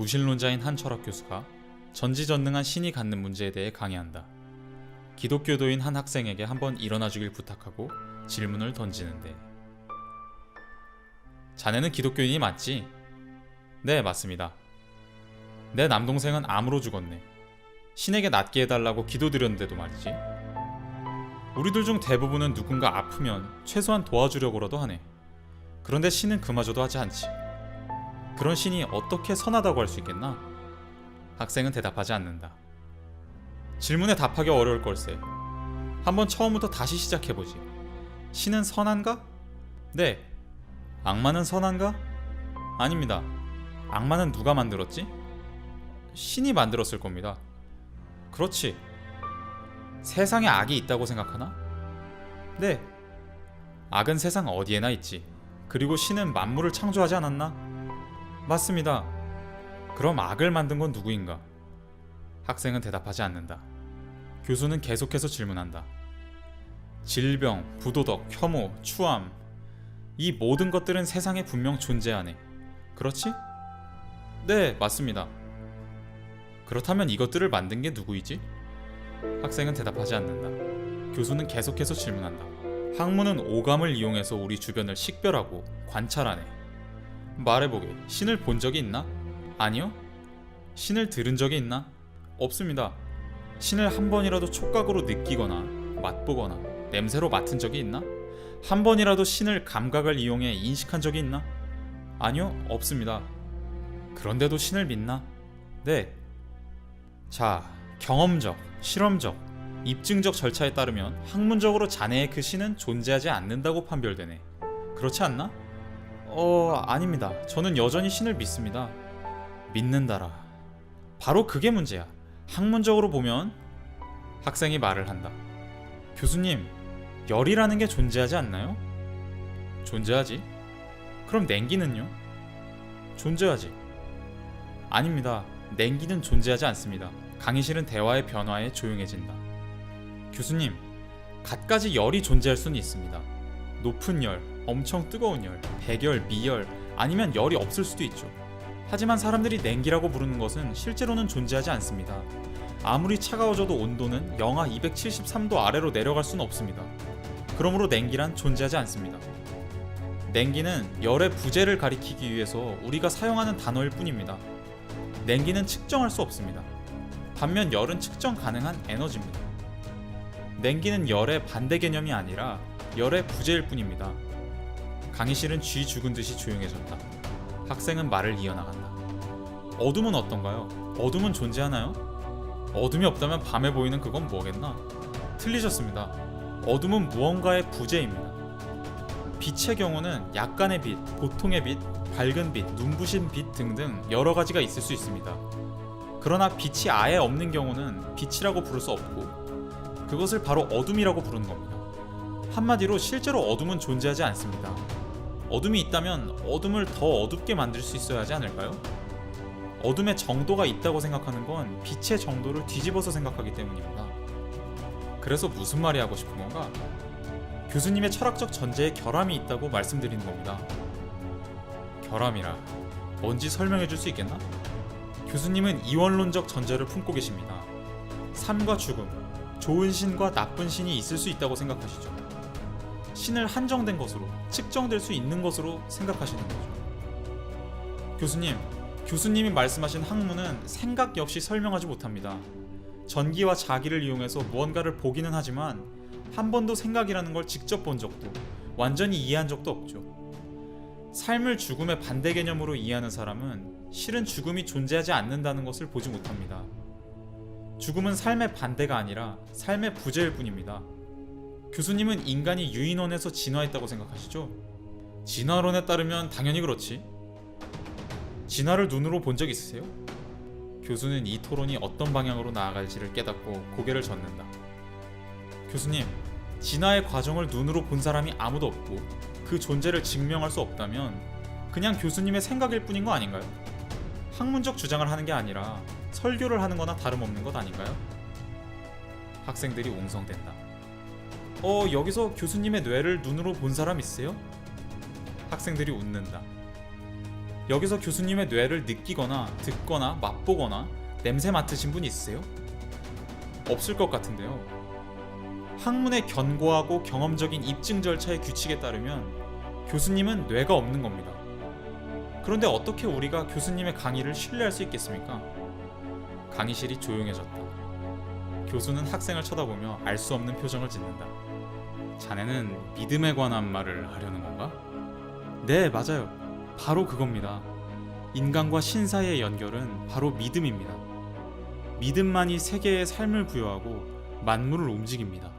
무신론자인 한 철학 교수가 전지전능한 신이 갖는 문제에 대해 강의한다. 기독교도인 한 학생에게 한번 일어나주길 부탁하고 질문을 던지는데, 자네는 기독교인이 맞지? 네, 맞습니다. 내 남동생은 암으로 죽었네. 신에게 낫게 해달라고 기도드렸는데도 말이지. 우리들 중 대부분은 누군가 아프면 최소한 도와주려고라도 하네. 그런데 신은 그마저도 하지 않지. 그런 신이 어떻게 선하다고 할 수 있겠나? 학생은 대답하지 않는다. 질문에 답하기 어려울 걸세. 한번 처음부터 다시 시작해보지. 신은 선한가? 네. 악마는 선한가? 아닙니다. 악마는 누가 만들었지? 신이 만들었을 겁니다. 그렇지. 세상에 악이 있다고 생각하나? 네. 악은 세상 어디에나 있지. 그리고 신은 만물을 창조하지 않았나? 맞습니다. 그럼 악을 만든 건 누구인가? 학생은 대답하지 않는다. 교수는 계속해서 질문한다. 질병, 부도덕, 혐오, 추함, 이 모든 것들은 세상에 분명 존재하네. 그렇지? 네, 맞습니다. 그렇다면 이것들을 만든 게 누구이지? 학생은 대답하지 않는다. 교수는 계속해서 질문한다. 학문은 오감을 이용해서 우리 주변을 식별하고 관찰하네. 말해보게, 신을 본 적이 있나? 아니요. 신을 들은 적이 있나? 없습니다. 신을 한 번이라도 촉각으로 느끼거나 맛보거나 냄새로 맡은 적이 있나? 한 번이라도 신을 감각을 이용해 인식한 적이 있나? 아니요, 없습니다. 그런데도 신을 믿나? 네. 자, 경험적, 실험적, 입증적 절차에 따르면 학문적으로 자네의 그 신은 존재하지 않는다고 판별되네. 그렇지 않나? 아닙니다. 저는 여전히 신을 믿습니다. 믿는다라. 바로 그게 문제야. 학문적으로 보면. 학생이 말을 한다. 교수님, 열이라는 게 존재하지 않나요? 존재하지. 그럼 냉기는요? 존재하지. 아닙니다. 냉기는 존재하지 않습니다. 강의실은 대화의 변화에 조용해진다. 교수님, 갖가지 열이 존재할 수는 있습니다. 높은 열, 엄청 뜨거운 열, 백열, 미열, 아니면 열이 없을 수도 있죠. 하지만 사람들이 냉기라고 부르는 것은 실제로는 존재하지 않습니다. 아무리 차가워져도 온도는 영하 273도 아래로 내려갈 수는 없습니다. 그러므로 냉기란 존재하지 않습니다. 냉기는 열의 부재를 가리키기 위해서 우리가 사용하는 단어일 뿐입니다. 냉기는 측정할 수 없습니다. 반면 열은 측정 가능한 에너지입니다. 냉기는 열의 반대 개념이 아니라 열의 부재일 뿐입니다. 강의실은 쥐 죽은 듯이 조용해졌다. 학생은 말을 이어나간다. 어둠은 어떤가요? 어둠은 존재하나요? 어둠이 없다면 밤에 보이는 그건 뭐겠나? 틀리셨습니다. 어둠은 무언가의 부재입니다. 빛의 경우는 약간의 빛, 보통의 빛, 밝은 빛, 눈부신 빛 등등 여러 가지가 있을 수 있습니다. 그러나 빛이 아예 없는 경우는 빛이라고 부를 수 없고 그것을 바로 어둠이라고 부르는 겁니다. 한마디로 실제로 어둠은 존재하지 않습니다. 어둠이 있다면 어둠을 더 어둡게 만들 수 있어야 하지 않을까요? 어둠의 정도가 있다고 생각하는 건 빛의 정도를 뒤집어서 생각하기 때문입니다. 그래서 무슨 말이 하고 싶은 건가? 교수님의 철학적 전제에 결함이 있다고 말씀드리는 겁니다. 결함이라 뭔지 설명해 줄 수 있겠나? 교수님은 이원론적 전제를 품고 계십니다. 삶과 죽음, 좋은 신과 나쁜 신이 있을 수 있다고 생각하시죠. 신을 한정된 것으로, 측정될 수 있는 것으로 생각하시는 거죠. 교수님이 말씀하신 학문은 생각 역시 설명하지 못합니다. 전기와 자기를 이용해서 무언가를 보기는 하지만 한 번도 생각이라는 걸 직접 본 적도, 완전히 이해한 적도 없죠. 삶을 죽음의 반대 개념으로 이해하는 사람은 실은 죽음이 존재하지 않는다는 것을 보지 못합니다. 죽음은 삶의 반대가 아니라 삶의 부재일 뿐입니다. 교수님은 인간이 유인원에서 진화했다고 생각하시죠? 진화론에 따르면 당연히 그렇지. 진화를 눈으로 본 적 있으세요? 교수는 이 토론이 어떤 방향으로 나아갈지를 깨닫고 고개를 젓는다. 교수님, 진화의 과정을 눈으로 본 사람이 아무도 없고 그 존재를 증명할 수 없다면 그냥 교수님의 생각일 뿐인 거 아닌가요? 학문적 주장을 하는 게 아니라 설교를 하는 거나 다름없는 것 아닌가요? 학생들이 웅성댄다. 여기서 교수님의 뇌를 눈으로 본 사람 있으세요? 학생들이 웃는다. 여기서 교수님의 뇌를 느끼거나 듣거나 맛보거나 냄새 맡으신 분 있으세요? 없을 것 같은데요. 학문의 견고하고 경험적인 입증 절차의 규칙에 따르면 교수님은 뇌가 없는 겁니다. 그런데 어떻게 우리가 교수님의 강의를 신뢰할 수 있겠습니까? 강의실이 조용해졌다. 교수는 학생을 쳐다보며 알 수 없는 표정을 짓는다. 자네는 믿음에 관한 말을 하려는 건가? 네, 맞아요. 바로 그겁니다. 인간과 신 사이의 연결은 바로 믿음입니다. 믿음만이 세계에 삶을 부여하고 만물을 움직입니다.